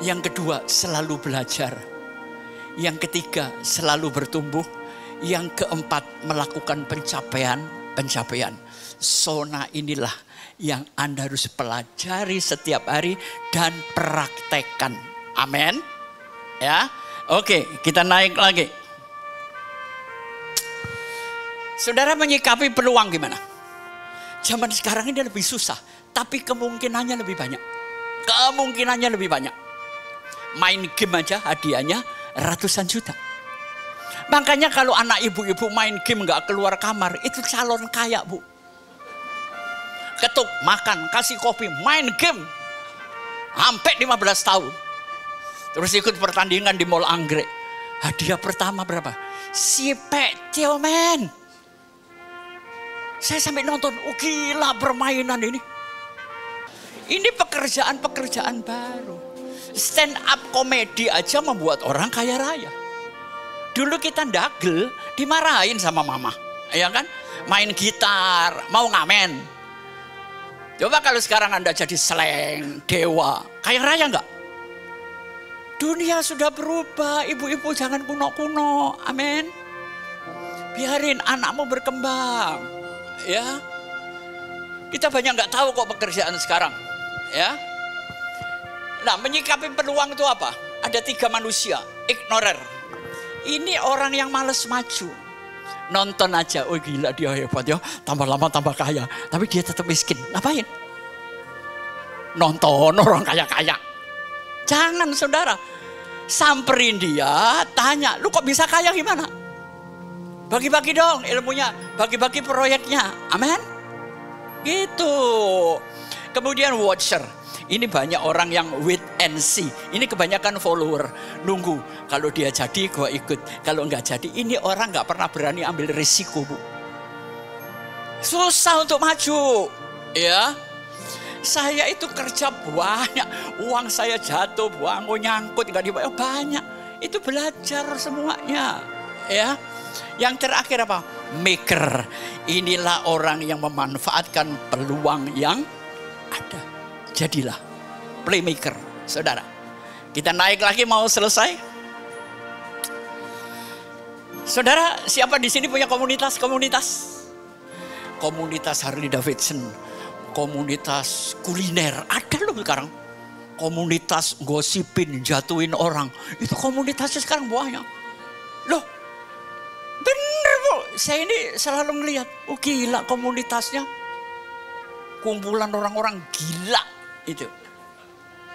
Yang kedua, selalu belajar. Yang ketiga, selalu bertumbuh. Yang keempat, melakukan pencapaian. Zona inilah yang Anda harus pelajari setiap hari dan praktekkan. Amin. Ya, oke, kita naik lagi. Saudara menyikapi peluang gimana? Zaman sekarang ini lebih susah, tapi kemungkinannya lebih banyak. Main game aja hadiahnya ratusan juta. Makanya kalau anak ibu-ibu main game nggak keluar kamar, itu calon kaya bu. Ketuk, makan, kasih kopi, main game. Sampai 15 tahun. Terus ikut pertandingan di Mall Anggrek. Hadiah pertama berapa? Si Pektil men. Saya sampai nonton, oh gila permainan ini. Ini pekerjaan baru. Stand up komedi aja membuat orang kaya raya. Dulu kita ndagel, dimarahin sama mama. Ya kan? Main gitar, mau ngamen. Coba kalau sekarang Anda jadi slang, dewa, kaya raya enggak? Dunia sudah berubah, ibu-ibu jangan kuno-kuno, amin. Biarin anakmu berkembang, ya. Kita banyak nggak tahu kok pekerjaan sekarang, ya. Nah, menyikapi peluang itu apa? Ada 3 manusia, ignorer. Ini orang yang males maju. Nonton aja, oh gila dia hebat ya, tambah lama tambah kaya. Tapi dia tetap miskin, ngapain? Nonton orang kaya-kaya. Jangan saudara, samperin dia, tanya, lu kok bisa kaya gimana? Bagi-bagi dong ilmunya, bagi-bagi proyeknya, amin. Gitu. Kemudian watcher. Ini banyak orang yang wait and see. Ini kebanyakan follower. Nunggu. Kalau dia jadi, gua ikut. Kalau nggak jadi, ini orang nggak pernah berani ambil risiko, Bu. Susah untuk maju. Ya. Saya itu kerja banyak. Uang saya jatuh, uang nyangkut, nggak dibayar. Banyak. Itu belajar semuanya. Ya. Yang terakhir apa? Maker. Inilah orang yang memanfaatkan peluang yang ada. Jadilah playmaker, saudara. Kita naik lagi, mau selesai. Saudara, siapa di sini punya komunitas-komunitas? Komunitas Harley Davidson, komunitas kuliner, ada loh sekarang. Komunitas gosipin, jatuhin orang, itu komunitasnya sekarang banyak. Loh, bener Bu, saya ini selalu ngelihat, oh gila komunitasnya. Kumpulan orang-orang gila. Itu,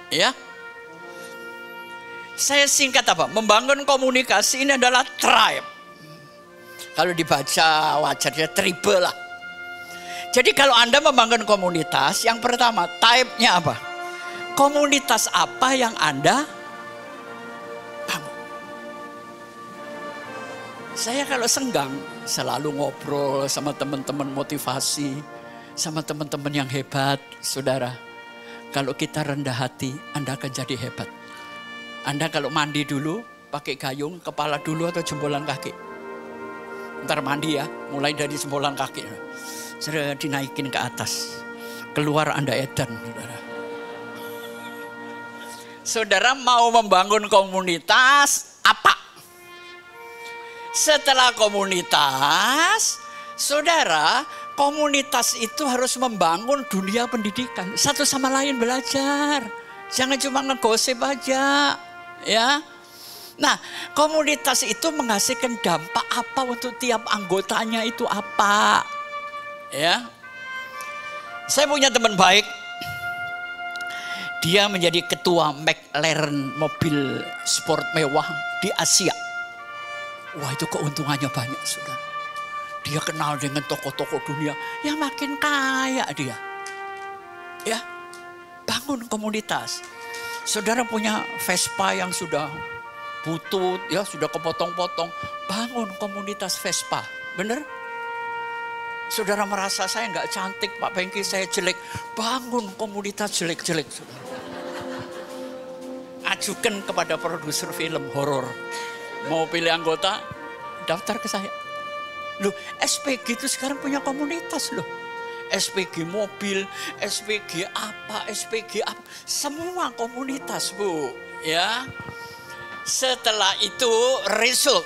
ya. Saya singkat apa? Membangun komunikasi ini adalah tribe. Kalau dibaca wajarnya tribe lah. Jadi kalau Anda membangun komunitas, yang pertama type-nya apa? Komunitas apa yang Anda bangun? Saya kalau senggang selalu ngobrol sama teman-teman motivasi, sama teman-teman yang hebat, saudara. Kalau kita rendah hati, Anda akan jadi hebat. Anda kalau mandi dulu, pakai gayung, kepala dulu atau jempolan kaki. Ntar mandi ya, mulai dari jempolan kaki. Sudah dinaikin ke atas. Keluar Anda edan. Saudara. Saudara mau membangun komunitas, apa? Setelah komunitas, saudara, komunitas itu harus membangun dunia pendidikan. Satu sama lain belajar. Jangan cuma ngegosip aja. Ya. Nah, komunitas itu menghasilkan dampak apa untuk tiap anggotanya itu apa. Ya. Saya punya teman baik. Dia menjadi ketua McLaren mobil sport mewah di Asia. Wah, itu keuntungannya banyak, saudara. Dia kenal dengan tokoh-tokoh dunia yang makin kaya dia. Ya, bangun komunitas. Saudara punya Vespa yang sudah butut, ya sudah kepotong-potong. Bangun komunitas Vespa, bener? Saudara merasa saya nggak cantik, Pak Bengki, saya jelek. Bangun komunitas jelek-jelek, saudara. Ajukan kepada produser film horor. Mau pilih anggota, daftar ke saya. Loh, SPG itu sekarang punya komunitas loh. SPG mobil, SPG apa, SPG apa. Semua komunitas, Bu. Ya. Setelah itu result.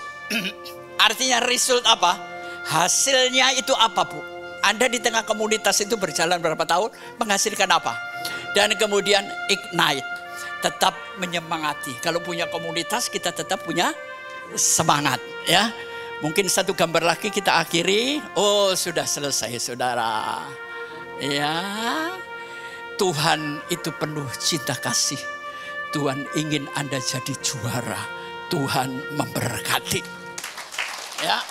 Artinya result apa? Hasilnya itu apa, Bu? Anda di tengah komunitas itu berjalan berapa tahun, menghasilkan apa? Dan kemudian ignite. Tetap menyemangati. Kalau punya komunitas, kita tetap punya semangat, ya. Mungkin satu gambar lagi kita akhiri. Oh, sudah selesai, saudara. Ya, Tuhan itu penuh cinta kasih. Tuhan ingin Anda jadi juara. Tuhan memberkati. Ya.